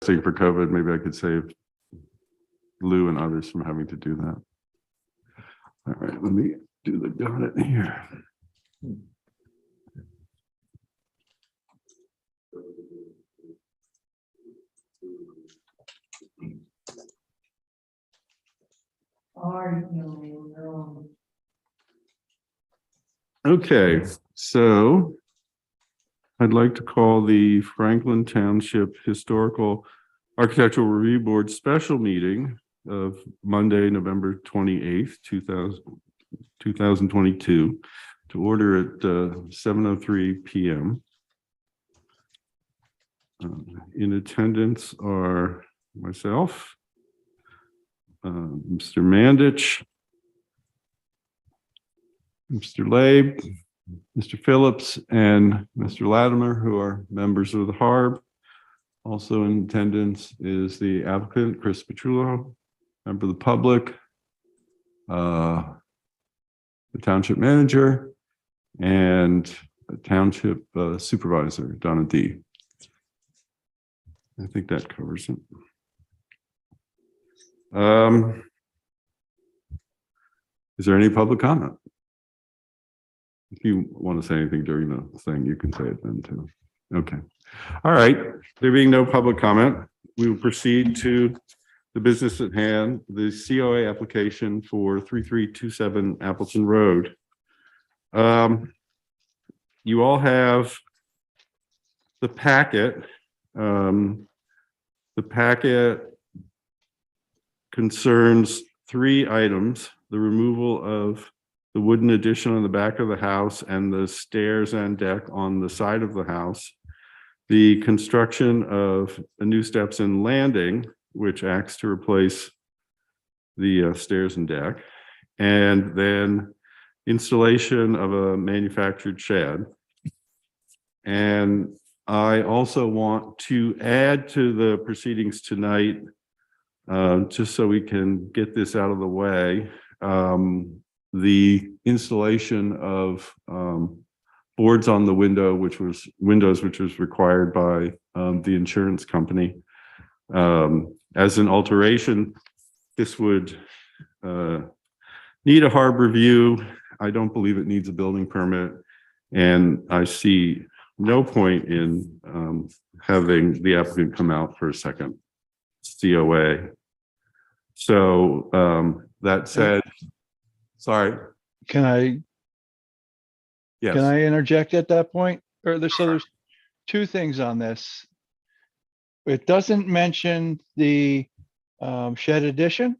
testing for COVID, maybe I could save Lou and others from having to do that. All right, let me do the donut here. Okay, so I'd like to call the Franklin Township Historical Architectural Review Board special meeting of Monday, November 28th, 2022 to order at 7:03 p.m. In attendance are myself, Mr. Mandich, Mr. Labe, Mr. Phillips, and Mr. Latimer, who are members of the HARB. Also in attendance is the applicant, Chris Petrullo, member of the public, the township manager, and the township supervisor, Donna D. I think that covers it. Is there any public comment? If you want to say anything during the thing, you can say it then too. Okay. All right. There being no public comment, we will proceed to the business at hand, the COA application for 3327 Appleton Road. You all have the packet. The packet concerns 3 items: the removal of the wooden addition on the back of the house and the stairs and deck on the side of the house, the construction of a new steps and landing, which acts to replace the stairs and deck, and then installation of a manufactured shed. And I also want to add to the proceedings tonight, just so we can get this out of the way, the installation of boards on the windows, which was required by the insurance company. As an alteration, this would need a HARB review. I don't believe it needs a building permit, and I see no point in having the applicant come out for a second COA. So that said, sorry. Can I Yes. Can I interject at that point? Or there's 2 things on this. It doesn't mention the shed addition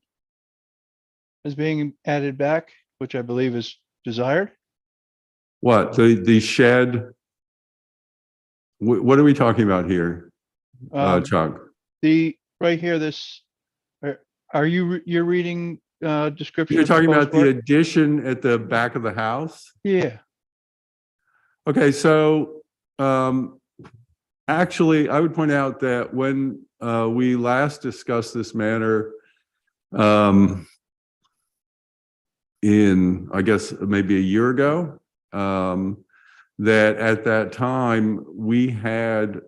as being added back, which I believe is desired. What the shed? What are we talking about here, Chuck? The right here, this. You're reading description? You're talking about the work? addition at the back of the house? Yeah. Okay, so actually, I would point out that when we last discussed this matter, in I guess maybe a year ago, that at that time we had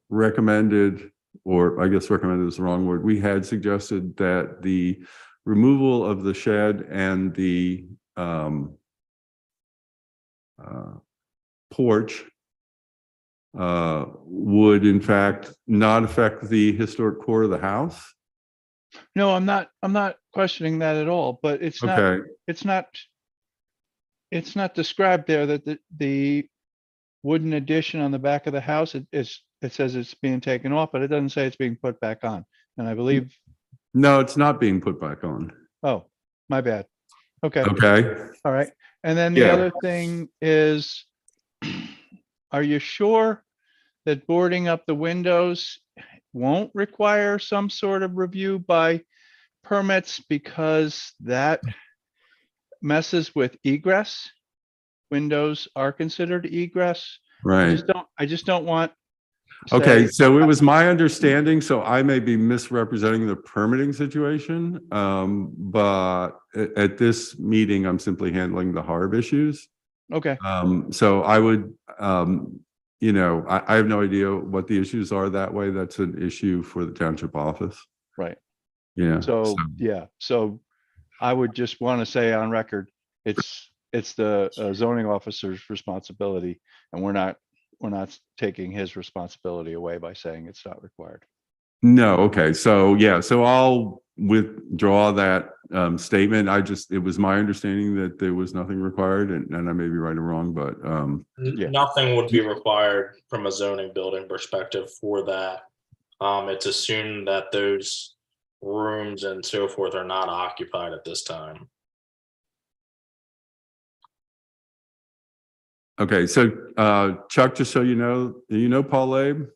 recommended, or I guess recommended is the wrong word, we had suggested that the removal of the shed and the porch would in fact not affect the historic core of the house. No, I'm not questioning that at all, but it's Okay. it's not described there that the wooden addition on the back of the house, it says it's being taken off, but it doesn't say it's being put back on. And I believe. No, it's not being put back on. Oh, my bad. Okay. Okay. All right. And then the other thing is, are you sure that boarding up the windows won't require some sort of review by permits, because that messes with egress? Windows are considered egress. Right. I just don't want. Okay, so it was my understanding, so I may be misrepresenting the permitting situation, but at this meeting, I'm simply handling the HARB issues. Okay. So I would you know, I have no idea what the issues are that way. That's an issue for the township office. Right. Yeah. So, yeah, so I would just want to say on record, it's the zoning officer's responsibility, and we're not taking his responsibility away by saying it's not required. No, okay. So, yeah, so I'll withdraw that statement. It was my understanding that there was nothing required, and I may be right or wrong, but Yeah. Nothing would be required from a zoning building perspective for that. It's assumed that those rooms and so forth are not occupied at this time. okay. So, Chuck, just so you know Paul Labe?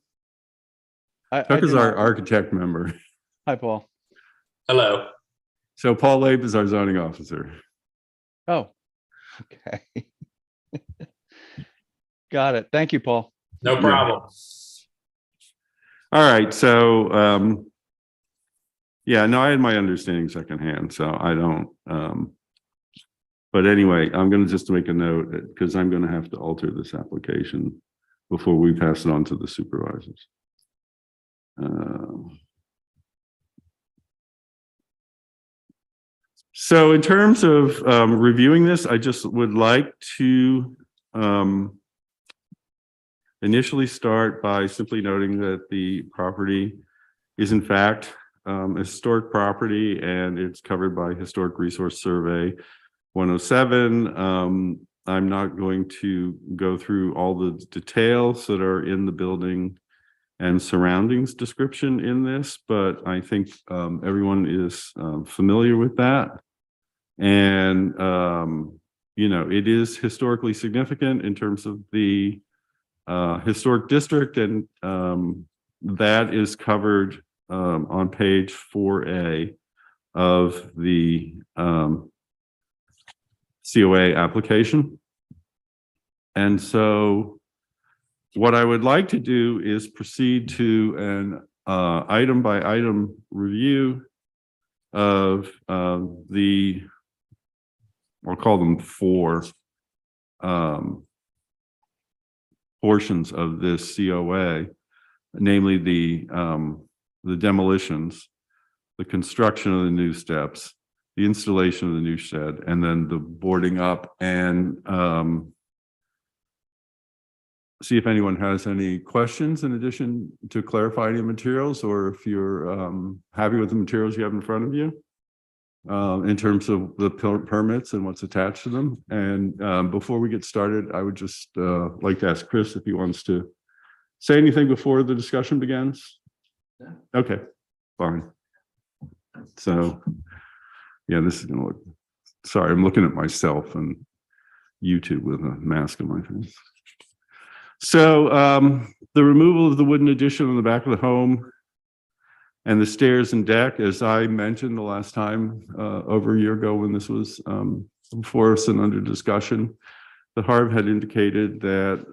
I Chuck is do our not- architect member. Hi, Paul. Hello. So Paul Labe is our zoning officer. Oh, okay. Got it. Thank you, Paul. No Yeah. problem. All right, so yeah, no, I had my understanding secondhand, so I don't but anyway, I'm gonna just make a note because I'm gonna have to alter this application before we pass it on to the supervisors. So in terms of reviewing this, I just would like to initially start by simply noting that the property is in fact a historic property, and it's covered by Historic Resource Survey 107. I'm not going to go through all the details that are in the building and surroundings description in this, but I think everyone is familiar with that. And, you know, it is historically significant in terms of the historic district, and that is covered on page 4A of the COA application. And so what I would like to do is proceed to an item by item review of the, I'll call them 4 portions of this COA, namely the demolitions, the construction of the new steps, the installation of the new shed, and then the boarding up, and see if anyone has any questions in addition to clarify any materials, or if you're happy with the materials you have in front of you in terms of the permits and what's attached to them. And before we get started, I would just like to ask Chris if he wants to say anything before the discussion begins. Yeah. Okay, fine. So, yeah, this is gonna look, sorry, I'm looking at myself and YouTube with a mask on my face. So the removal of the wooden addition on the back of the home and the stairs and deck, as I mentioned the last time, over a year ago when this was before us and under discussion, the Harv had indicated that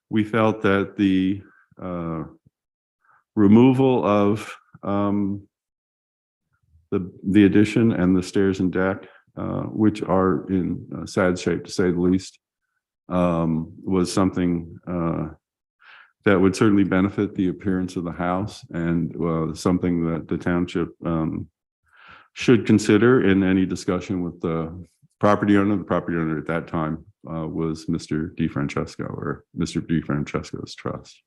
we felt that the removal of the addition and the stairs and deck, which are in sad shape to say the least, was something that would certainly benefit the appearance of the house, and something that the township should consider in any discussion with the property owner. The property owner at that time was Mr. DeFrancesco, or Mr. DeFrancesco's trust.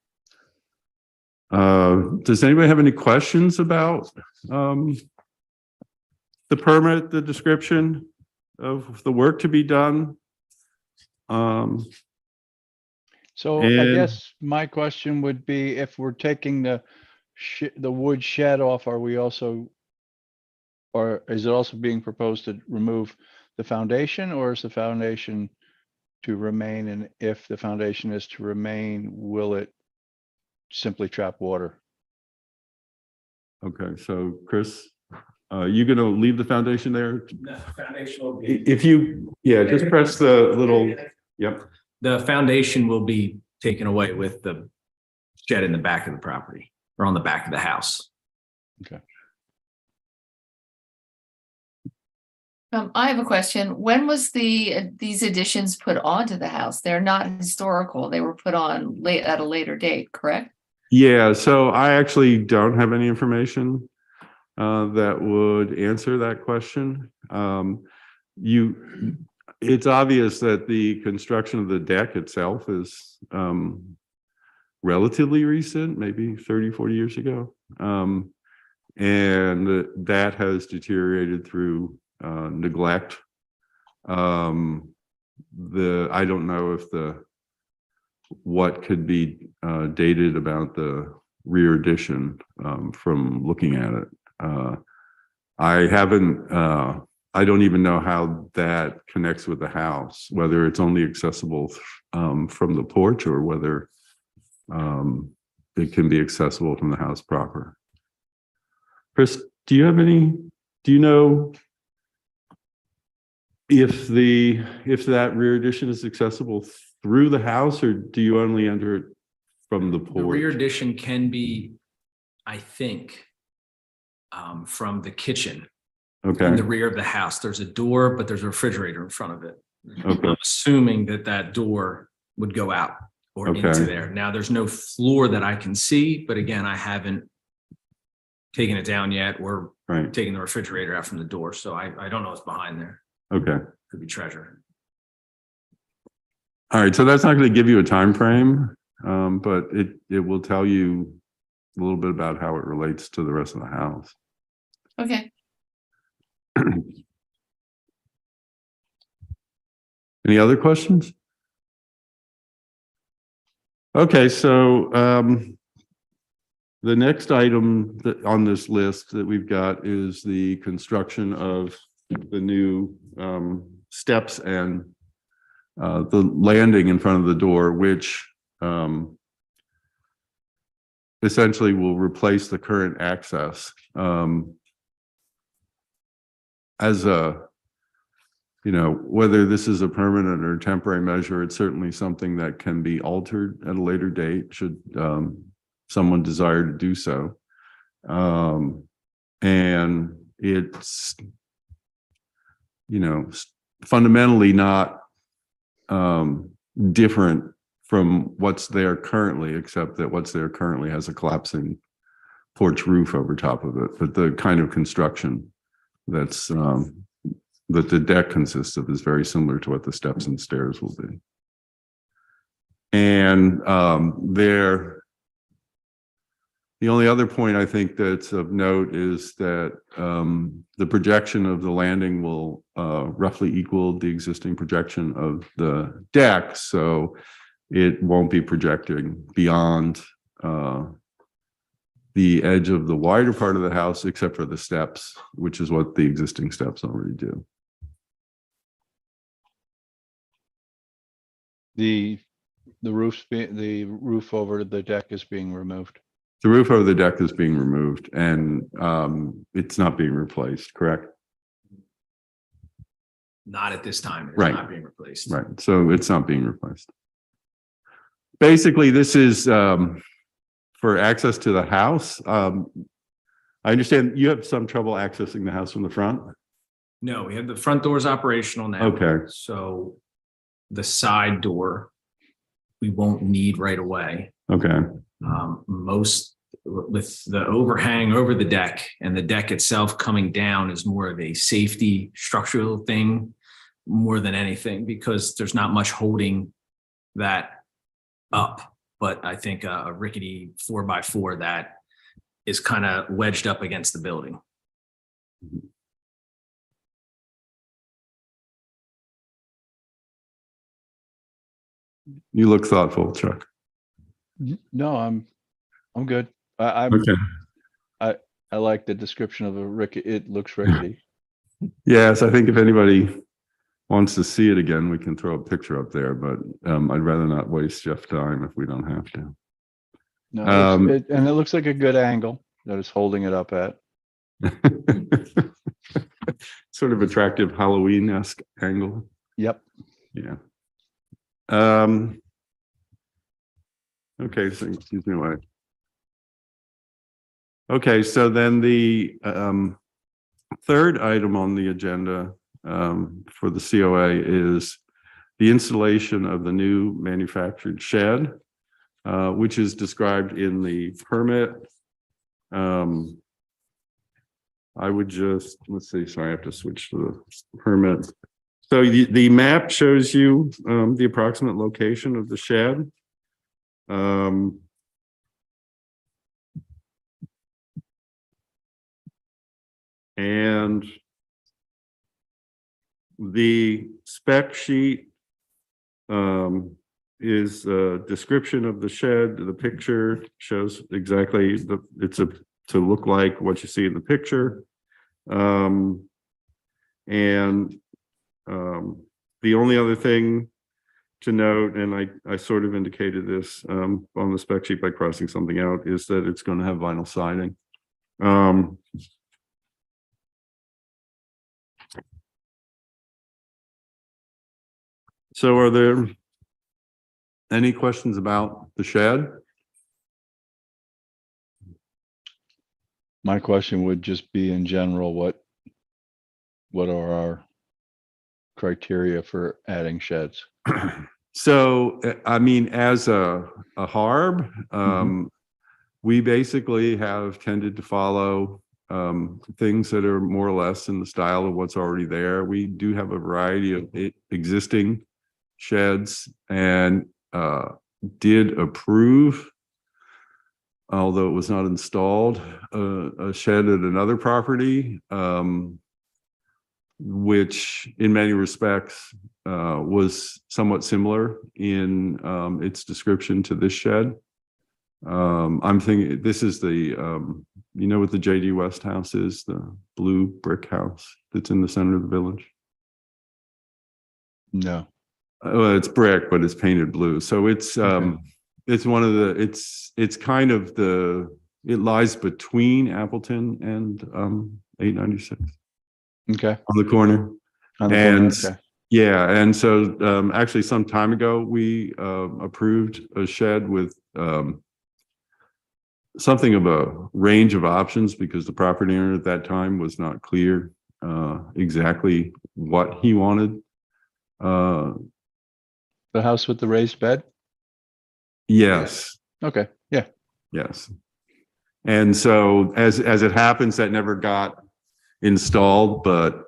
Does anybody have any questions about the permit, the description of the work to be done? So I guess my question would be, if we're taking the wood shed off, are we also, or is it also being proposed to remove the foundation, or is the foundation to remain? And if the foundation is to remain, will it simply trap water? Okay, so Chris, you gonna leave the foundation there? No, foundation will be. If you, yeah, just press the little, yep. The foundation will be taken away with the shed in the back of the property, or on the back of the house. Okay. I have a question. When was these additions put onto the house? They're not historical. They were put on late at a later date, correct? Yeah, so I actually don't have any information that would answer that question. It's obvious that the construction of the deck itself is relatively recent, maybe 30, 40 years ago. And that has deteriorated through neglect. I don't know if what could be dated about the rear addition from looking at it. I don't even know how that connects with the house, whether it's only accessible from the porch or whether it can be accessible from the house proper. Chris, do you know if that rear addition is accessible through the house, or do you only enter it from the porch? The rear addition can be, I think, from the kitchen. Okay. In the rear of the house, there's a door, but there's a refrigerator in front of it. Okay. I'm assuming that door would go out or Okay. into there. Now, there's no floor that I can see, but again, I haven't taken it down yet or Right. taken the refrigerator out from the door. So I don't know what's behind there. Okay. Could be treasure. All right. So that's not going to give you a time frame, but it will tell you a little bit about how it relates to the rest of the house. Okay. Any other questions? Okay, so the next item on this list that we've got is the construction of the new steps and the landing in front of the door, which essentially will replace the current access. As whether this is a permanent or temporary measure, it's certainly something that can be altered at a later date should someone desire to do so. And it's, fundamentally not different from what's there currently, except that what's there currently has a collapsing porch roof over top of it. But the kind of construction that's that the deck consists of is very similar to what the steps and stairs will be. And the only other point I think that's of note is that the projection of the landing will roughly equal the existing projection of the deck, so it won't be projecting beyond the edge of the wider part of the house, except for the steps, which is what the existing steps already do. The roof over the deck is being removed. The roof over the deck is being removed and it's not being replaced, correct? Not at this time. It's Right. not being replaced. Right, so it's not being replaced. Basically, this is for access to the house. I understand you have some trouble accessing the house from the front? No, we have the front doors operational now. Okay. So the side door, we won't need right away. Okay, Most with the overhang over the deck and the deck itself coming down is more of a safety structural thing more than anything, because there's not much holding that up. But I think a rickety 4x4 that is kind of wedged up against the building. you look thoughtful, Chuck. No, I'm good. I'm Okay. I like the description of a rickety. It looks rickety. Yes, I think if anybody wants to see it again, we can throw a picture up there, but I'd rather not waste Jeff's time if we don't have to. No, Um, it looks like a good angle that it's holding it up at. Sort of attractive Halloween-esque angle. Yep. Yeah. Okay, so excuse me, wait. Okay, so then the third item on the agenda for the COA is the installation of the new manufactured shed, which is described in the permit. I would just, let's see, sorry, I have to switch to the permit. So the map shows you the approximate location of the shed. And the spec sheet is a description of the shed. The picture shows exactly to look like what you see in the picture. The only other thing to note, and I sort of indicated this on the spec sheet by crossing something out, is that it's going to have vinyl siding. So are there any questions about the shed? My question would just be in general, what are our criteria for adding sheds? So, I mean, as a harb, we basically have tended to follow things that are more or less in the style of what's already there. We do have a variety of existing sheds and did approve, although it was not installed, a shed at another property, which in many respects was somewhat similar in its description to this shed. I'm thinking this is the, you know what the J.D. West house is, the blue brick house that's in the center of the village? No. Well, it's brick, but it's painted blue. So it's it's one of the, it's kind of it lies between Appleton and 896 Okay. on the corner. Okay. Yeah, and so actually some time ago we approved a shed with something of a range of options because the property owner at that time was not clear exactly what he wanted. The house with the raised bed? Yes. Okay. Yeah. Yes. And so as it happens, that never got installed, but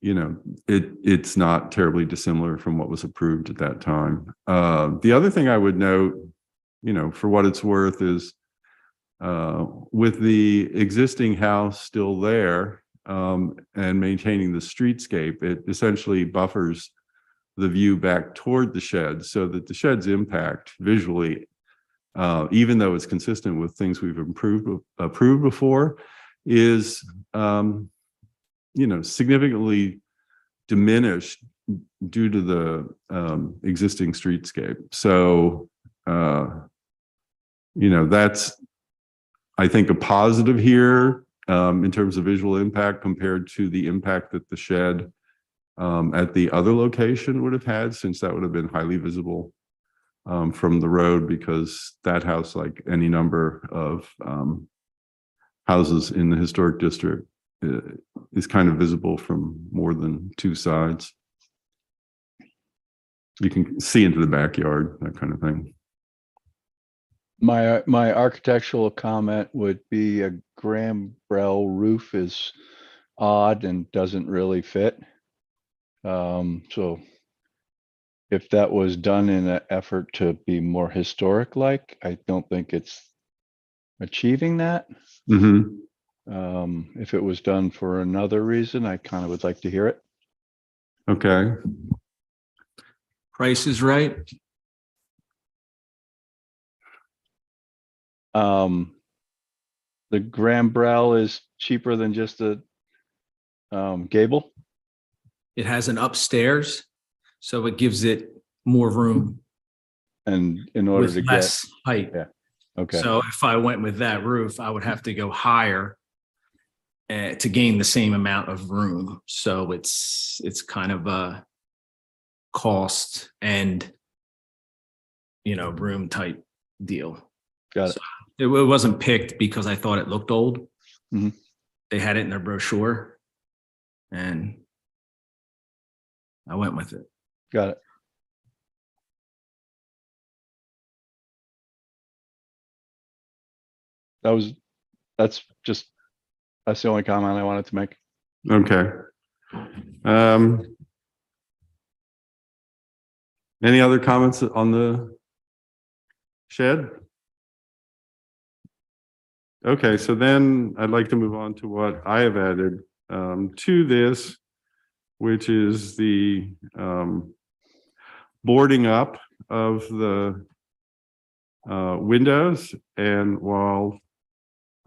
you know, it's not terribly dissimilar from what was approved at that time. The other thing I would note, you know, for what it's worth is with the existing house still there and maintaining the streetscape, it essentially buffers the view back toward the shed so that the shed's impact visually, even though it's consistent with things we've approved before, is you know, significantly diminished due to the existing streetscape. So you know, that's, I think, a positive here in terms of visual impact compared to the impact that the shed at the other location would have had, since that would have been highly visible from the road, because that house, like any number of houses in the historic district, is kind of visible from more than two sides. You can see into the backyard, that kind of thing. My architectural comment would be a gambrel roof is odd and doesn't really fit. So if that was done in an effort to be more historic-like, I don't think it's achieving that. If it was done for another reason, I kind of would like to hear it. Okay. Price is right. The gambrel is cheaper than just a gable. It has an upstairs, so it gives it more room And in order with to less height. Yeah. Okay. So if I went with that roof, I would have to go higher to gain the same amount of room. So it's kind of a cost and, you know, room type deal. Got it. So it wasn't picked because I thought it looked old. Mhm. They had it in their brochure. and I went with it. Got it. That's the only comment I wanted to make. Okay. Any other comments on the shed? Okay, so then I'd like to move on to what I have added to this, which is the boarding up of the windows. And while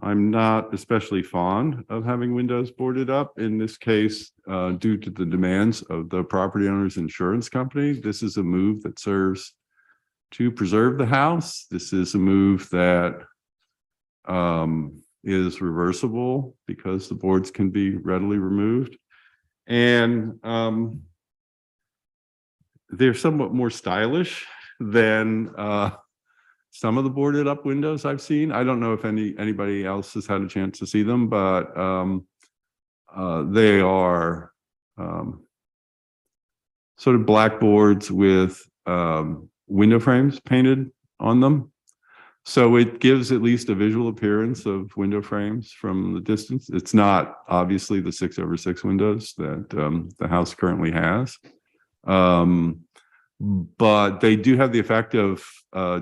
I'm not especially fond of having windows boarded up, in this case, due to the demands of the property owner's insurance company, this is a move that serves to preserve the house. This is a move that is reversible because the boards can be readily removed. And they're somewhat more stylish than some of the boarded up windows I've seen. I don't know if anybody else has had a chance to see them, but they are sort of black boards with window frames painted on them. So it gives at least a visual appearance of window frames from the distance. It's not obviously the 6/6 windows that the house currently has. But they do have the effect of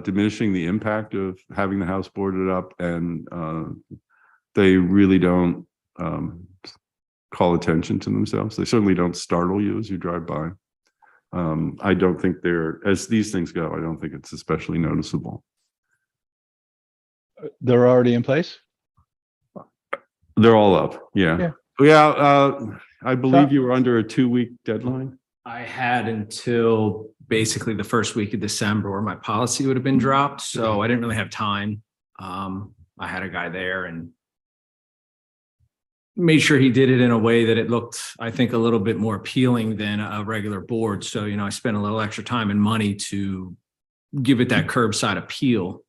diminishing the impact of having the house boarded up, and they really don't call attention to themselves. They certainly don't startle you as you drive by. I don't think as these things go, I don't think it's especially noticeable. They're already in place? They're all up. Yeah. I believe you were under a 2-week deadline. I had until basically the first week of December where my policy would have been dropped. So I didn't really have time. I had a guy there and made sure he did it in a way that it looked, I think, a little bit more appealing than a regular board. So, I spent a little extra time and money to give it that curbside appeal,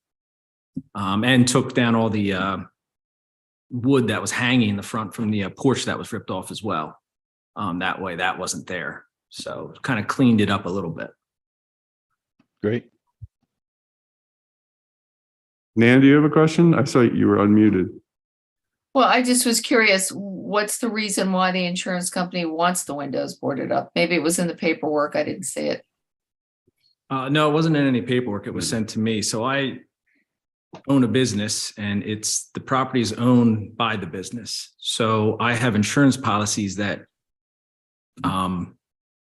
and took down all the wood that was hanging in the front from the porch that was ripped off as well. That way that wasn't there. So kind of cleaned it up a little bit. Great. Nan, do you have a question? I saw you were unmuted. Well, I just was curious, what's the reason why the insurance company wants the windows boarded up? Maybe it was in the paperwork. I didn't see it. No, it wasn't in any paperwork. It was sent to me. So I own a business and the property is owned by the business. So I have insurance policies that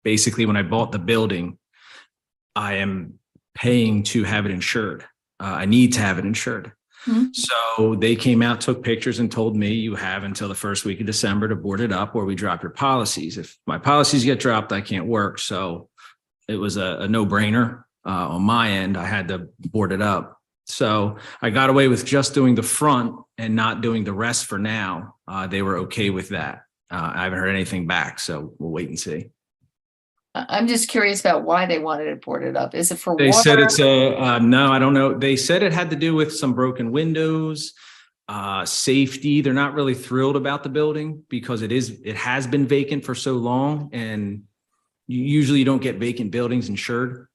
basically when I bought the building, I am paying to have it insured. I need to have it insured. Mm-hmm. So they came out, took pictures and told me you have until the first week of December to board it up or we drop your policies. If my policies get dropped, I can't work. So it was a no-brainer on my end. I had to board it up. So I got away with just doing the front and not doing the rest for now. They were okay with that. I haven't heard anything back, so we'll wait and see. I'm just curious about why they wanted it boarded up. Is it for They water? said it's no, I don't know. They said it had to do with some broken windows, safety. They're not really thrilled about the building because it has been vacant for so long, and you don't get vacant buildings insured.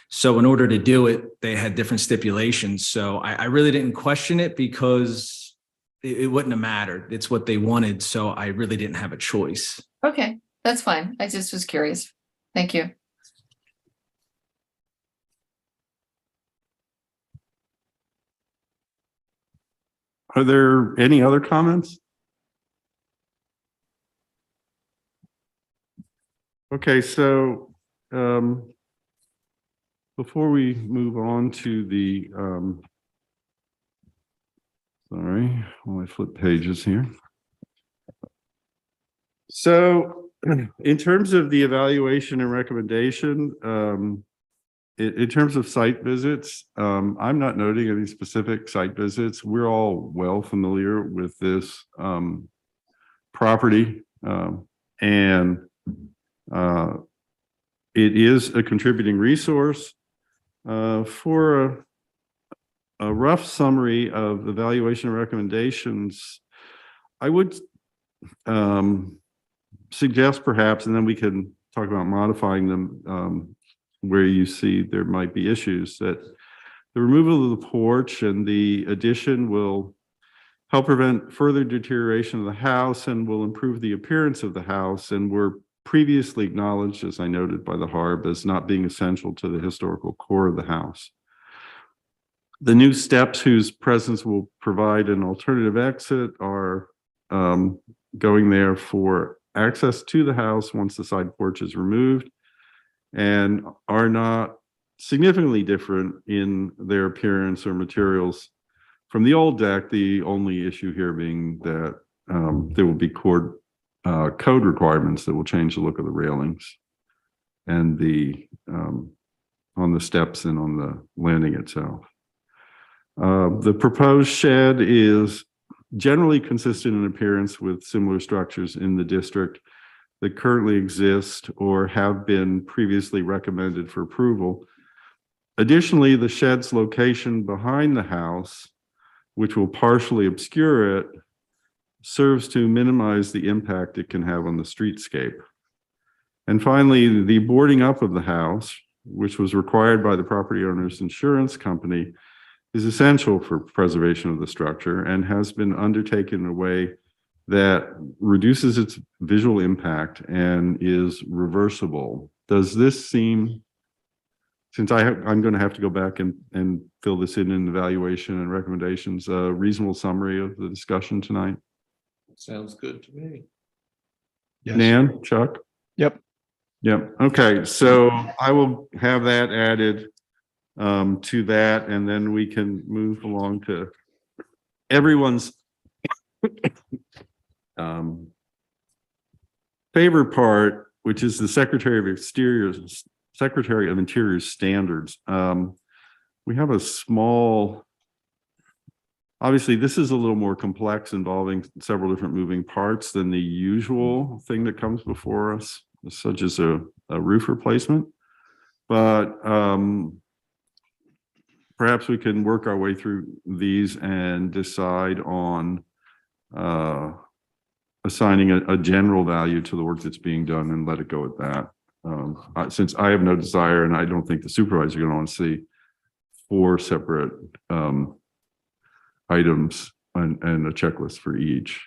So in order to do it, they had different stipulations. So I really didn't question it because it wouldn't have mattered. It's what they wanted. So I really didn't have a choice. Okay, that's fine. I just was curious. Thank you. Are there any other comments? Okay, so before we move on to the, sorry, while I flip pages here. So in terms of the evaluation and recommendation, in terms of site visits, I'm not noting any specific site visits. We're all well familiar with this property, and it is a contributing resource. For a rough summary of evaluation and recommendations, I would suggest perhaps, and then we can talk about modifying them where you see there might be issues, that the removal of the porch and the addition will help prevent further deterioration of the house and will improve the appearance of the house, and were previously acknowledged, as I noted by the HARB, as not being essential to the historical core of the house. The new steps whose presence will provide an alternative exit are going there for access to the house once the side porch is removed, and are not significantly different in their appearance or materials from the old deck. The only issue here being that there will be code requirements that will change the look of the railings and the on the steps and on the landing itself. The proposed shed is generally consistent in appearance with similar structures in the district that currently exist or have been previously recommended for approval. Additionally, the shed's location behind the house, which will partially obscure it, serves to minimize the impact it can have on the streetscape. And finally, the boarding up of the house, which was required by the property owner's insurance company, is essential for preservation of the structure and has been undertaken in a way that reduces its visual impact and is reversible. Does this seem, since I'm going to have to go back and fill this in evaluation and recommendations, a reasonable summary of the discussion tonight? Sounds good to me. Yes. Nan, Chuck? Yep. Yep. Okay. So I will have that added to that, and then we can move along to everyone's favorite part, which is the Secretary of Interior standards. We have a small, obviously this is a little more complex, involving several different moving parts than the usual thing that comes before us, such as a roof replacement. But perhaps we can work our way through these and decide on assigning a general value to the work that's being done and let it go at that. Since I have no desire, and I don't think the supervisor is going to want to see 4 separate items and a checklist for each.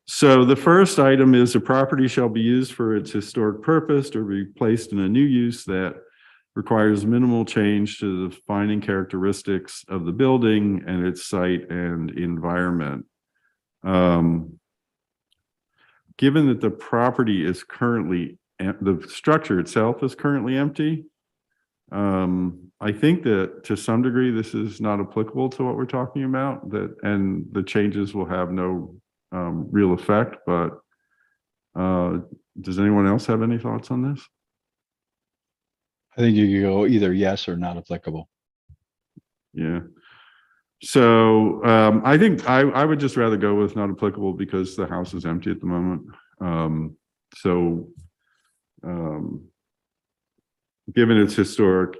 So the first item is a property shall be used for its historic purpose or be placed in a new use that requires minimal change to the defining characteristics of the building and its site and environment. Given that the property is currently, the structure itself is currently empty, I think that to some degree this is not applicable to what we're talking about, and the changes will have no real effect. But does anyone else have any thoughts on this? I think you could go either yes or not applicable. Yeah. So I think I would just rather go with not applicable because the house is empty at the moment. Given its historic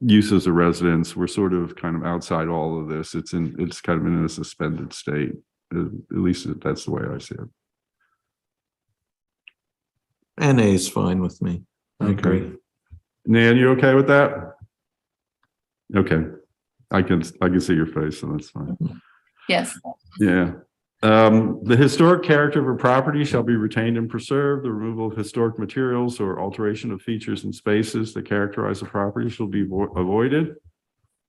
use as a residence, we're sort of kind of outside all of this. It's kind of in a suspended state. At least that's the way I see it. NA is fine with me. I agree. Nan, you okay with that? Okay. I can see your face, so that's fine. Yes. Yeah. The historic character of a property shall be retained and preserved. The removal of historic materials or alteration of features and spaces that characterize a property shall be avoided.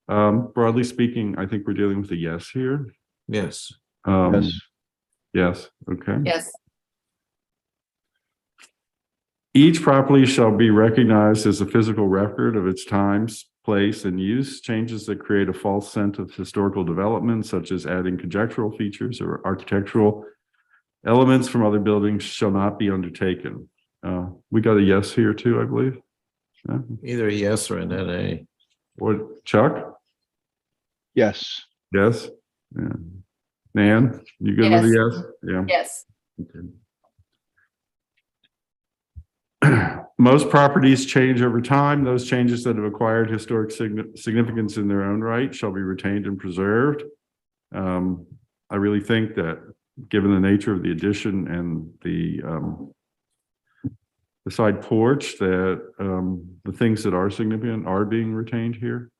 Broadly speaking, I think we're dealing with a yes here. Yes. Yes. Yes. Okay. Yes. Each property shall be recognized as a physical record of its times, place, and use. Changes that create a false sense of historical development, such as adding conjectural features or architectural elements from other buildings, shall not be undertaken. We got a yes here too, I believe. Yeah. Either a yes or an NA. What, Chuck? Yes. Yes. Yeah. Nan, you good with a yes? Yeah. Yes. Okay. Most properties change over time. Those changes that have acquired historic significance in their own right shall be retained and preserved. I really think that given the nature of the addition and the side porch, that the things that are significant are being retained here.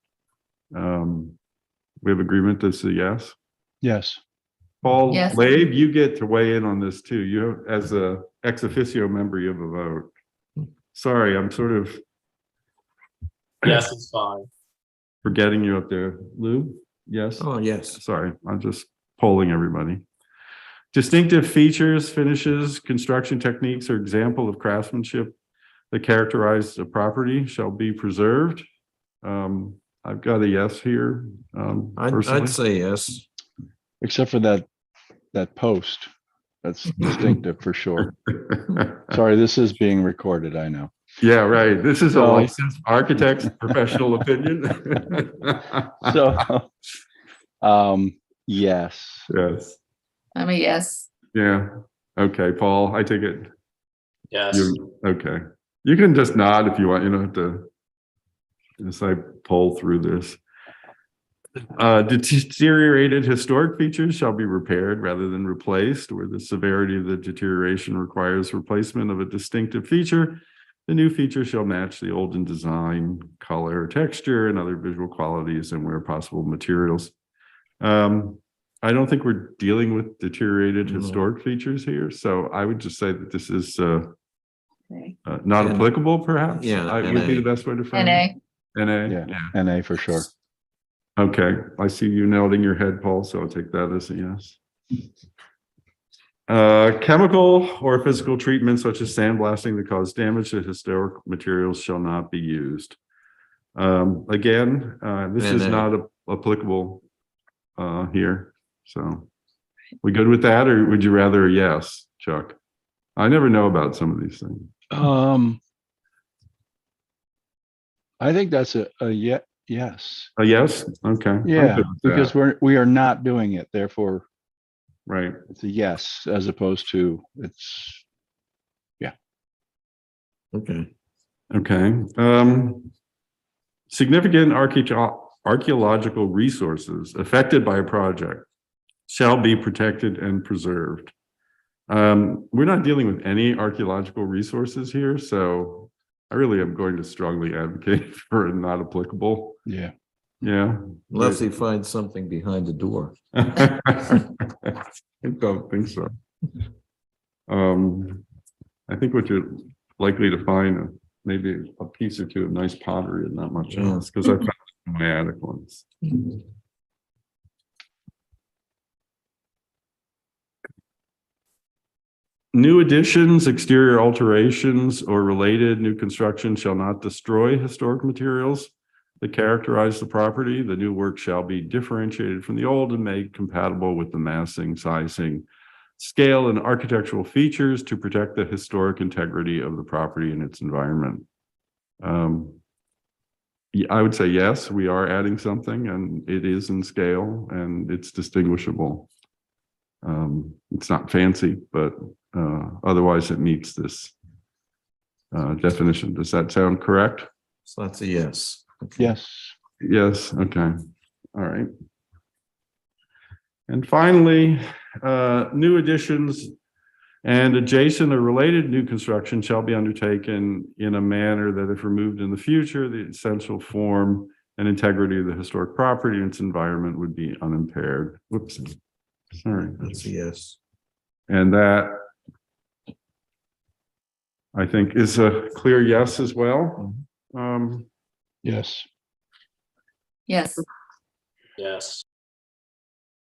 We have agreement that's a yes. Yes. Paul, Yes. Labe, you get to weigh in on this too. You, as a ex officio member, you have a vote. Sorry, I'm sort of Yes, it's fine. forgetting you up there. Lou? Yes? Oh, yes. Sorry, I'm just polling everybody. Distinctive features, finishes, construction techniques, or example of craftsmanship that characterize the property shall be preserved. I've got a yes here. I'd Personally. say yes. Except for that post. That's distinctive for sure. Sorry, this is being recorded, I know. Yeah, right. This is a So- licensed architect's professional opinion. So, yes. Yes. I'm a yes. Yeah. Okay, Paul, I take it. Yes. You, okay. You can just nod if you want. You don't have to. As I poll through this. Deteriorated historic features shall be repaired rather than replaced, where the severity of the deterioration requires replacement of a distinctive feature. The new feature shall match the old in design, color, texture, and other visual qualities, and where possible, materials. I don't think we're dealing with deteriorated historic features here, so I would just say that this is Okay. not N- applicable, perhaps. yeah, I would be NA. the best way to frame it. NA. NA. Yeah. NA for sure. Okay, I see you nodding your head, Paul, so I'll take that as a yes. Chemical or physical treatment such as sandblasting that cause damage to historic materials shall not be used. Again, this is NA. not applicable here. So we good with that, or would you rather a yes, Chuck? I never know about some of these things. I think that's a yes. A yes? Okay. I'm Yeah, good with because that. we are not doing it. Therefore, Right. it's a yes, as opposed to it's, Okay. Okay. Significant archaeological resources affected by a project shall be protected and preserved. We're not dealing with any archaeological resources here, so I really am going to strongly advocate for not applicable. yeah. Yeah. Unless he finds something behind the door. I don't think so. I think what you're likely to find, maybe a piece or two of nice pottery and not much Yeah. else, because I found my attic ones. New additions, exterior alterations, or related new construction shall not destroy historic materials that characterize the property. The new work shall be differentiated from the old and made compatible with the massing, sizing, scale, and architectural features to protect the historic integrity of the property and its environment. Yeah, I would say yes, we are adding something, and it is in scale and it's distinguishable. It's not fancy, but otherwise it meets this definition. Does that sound correct? So that's a yes. Okay. Yes. Yes, okay, all right. And finally, new additions and adjacent or related new construction shall be undertaken in a manner that if removed in the future, the essential form and integrity of the historic property and its environment would be unimpaired. Whoops, sorry. That's a yes. And that, I think, is a clear yes as well. Yes. Yes. Yes.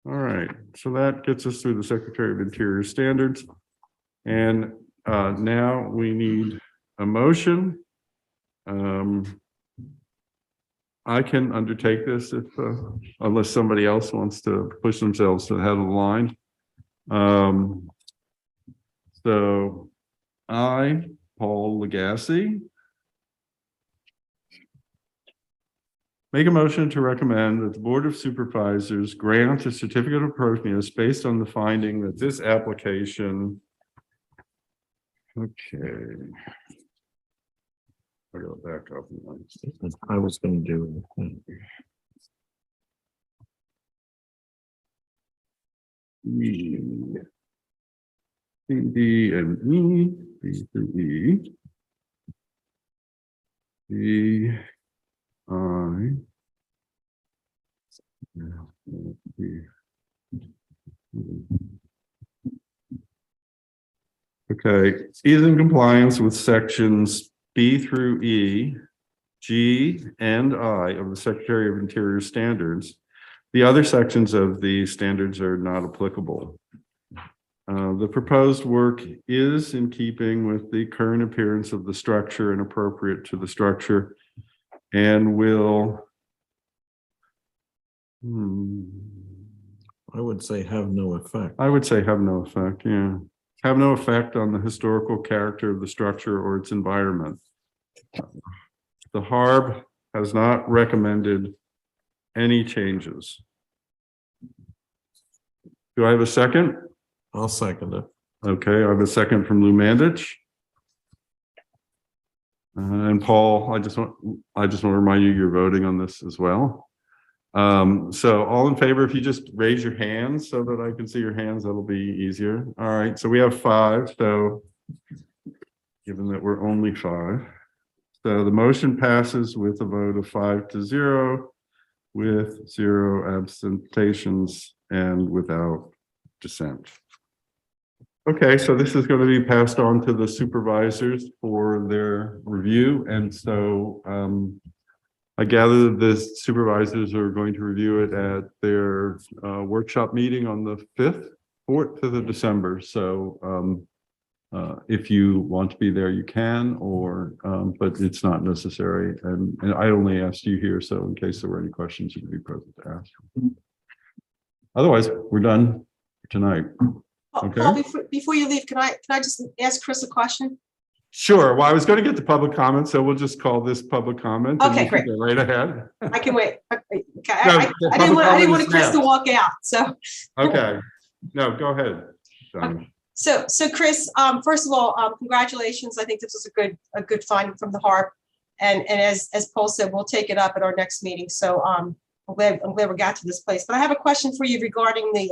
All right, so that gets us through the Secretary of Interior standards. And now we need a motion. I can undertake this if, unless somebody else wants to push themselves to the head of the line. So I, Paul Legassi, make a motion to recommend that the Board of Supervisors grant a certificate of appropriateness based on the finding that this application. Okay. I gotta back up. I was going to do it. C, D, and E, B through E. D, I. Okay, is in compliance with sections B through E, G, and I of the Secretary of Interior standards. The other sections of the standards are not applicable. The proposed work is in keeping with the current appearance of the structure and appropriate to the structure, and will I would say have no effect. I would say have no effect, yeah. Have no effect on the historical character of the structure or its environment. The HARB has not recommended any changes. Do I have a second? I'll second it. Okay, I have a second from Lou Mandich. And Paul, I just want to remind you, you're voting on this as well. So all in favor, if you just raise your hands so that I can see your hands, that'll be easier. All right, so we have 5. So given that we're only 5, so the motion passes with a vote of 5-0, with 0 abstentions and without dissent. Okay, so this is going to be passed on to the supervisors for their review. And so I gather the supervisors are going to review it at their workshop meeting on the 4th of December. So if you want to be there, you can, or but it's not necessary. And I only asked you here, so in case there were any questions, you could be present to ask. Otherwise, we're done for tonight. Okay. Paul, before you leave, can I just ask Chris a question? Sure. Well, I was going to get to public comment, so we'll just call this public comment. and Okay, you can great. go right ahead. I can wait. Okay. No, I the didn't public want comment is Chris to next. walk out. So, Okay. No, go ahead. John. so Chris, first of all, congratulations. I think this was a good find from the HARP. And as Paul said, we'll take it up at our next meeting. So I'm glad we got to this place. But I have a question for you regarding the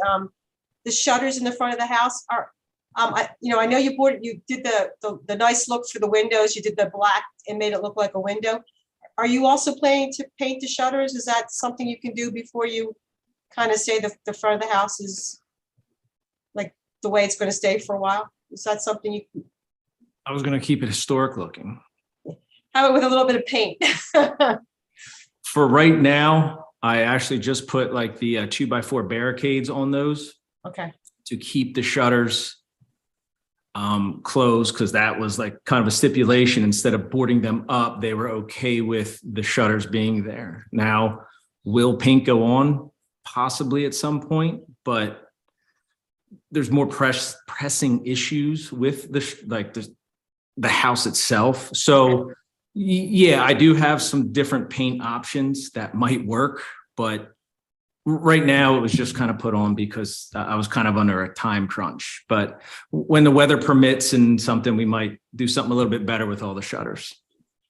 shutters in the front of the house. I know you did the nice look for the windows. You did the black and made it look like a window. Are you also planning to paint the shutters? Is that something you can do before you kind of say the front of the house is like the way it's going to stay for a while? Is that something you can? I was going to keep it historic looking. How about with a little bit of paint? For right now, I actually just put like the 2x4 barricades on those Okay. to keep the shutters closed, because that was like kind of a stipulation. Instead of boarding them up, they were okay with the shutters being there. Now, will paint go on? Possibly at some point, but there's more pressing issues with the house itself. So yeah, I do have some different paint options that might work, but right now it was just kind of put on because I was kind of under a time crunch. But when the weather permits and something, we might do something a little bit better with all the shutters.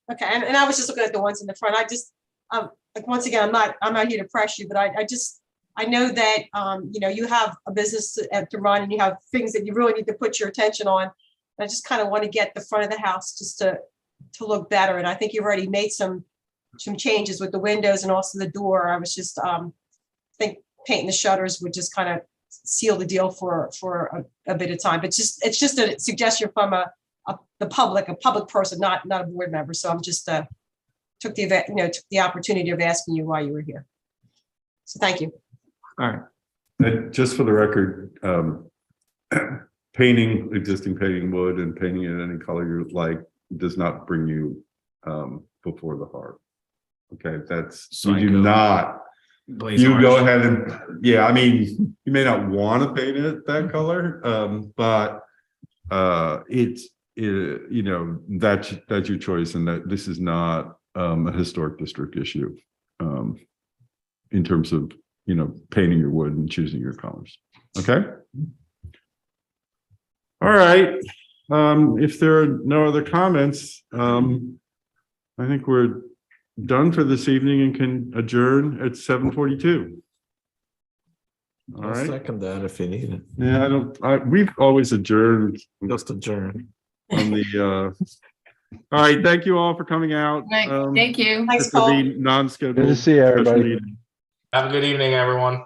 Okay. And I was just looking at the ones in the front. I just, like, once again, I'm not here to press you, but I know that, you have a business to run and you have things that you really need to put your attention on. And I just kind of want to get the front of the house just to look better. And I think you've already made some changes with the windows and also the door. I was just, think painting the shutters would just kind of seal the deal for a bit of time. But it's just a suggestion from a public person, not a board member. So I'm just took the opportunity of asking you why you were here. So thank you. All right. And just for the record, painting existing painting wood and painting it any color you like does not bring you before the heart. Okay, that's So you I do go not. Blaze You orange. go ahead and I mean, you may not want to paint it that color, but that's your choice, and that this is not a historic district issue in terms of painting your wood and choosing your colors. Okay. All right. If there are no other comments, I think we're done for this evening and can adjourn at 7:42. All I'll right. second that if you need it. Yeah, we've always adjourned Just adjourn. on the, all right, thank you all for coming out. Right, thank you. Thanks, For Paul. the non-scheduled. Good to see special everybody. meeting. Have a good evening, everyone.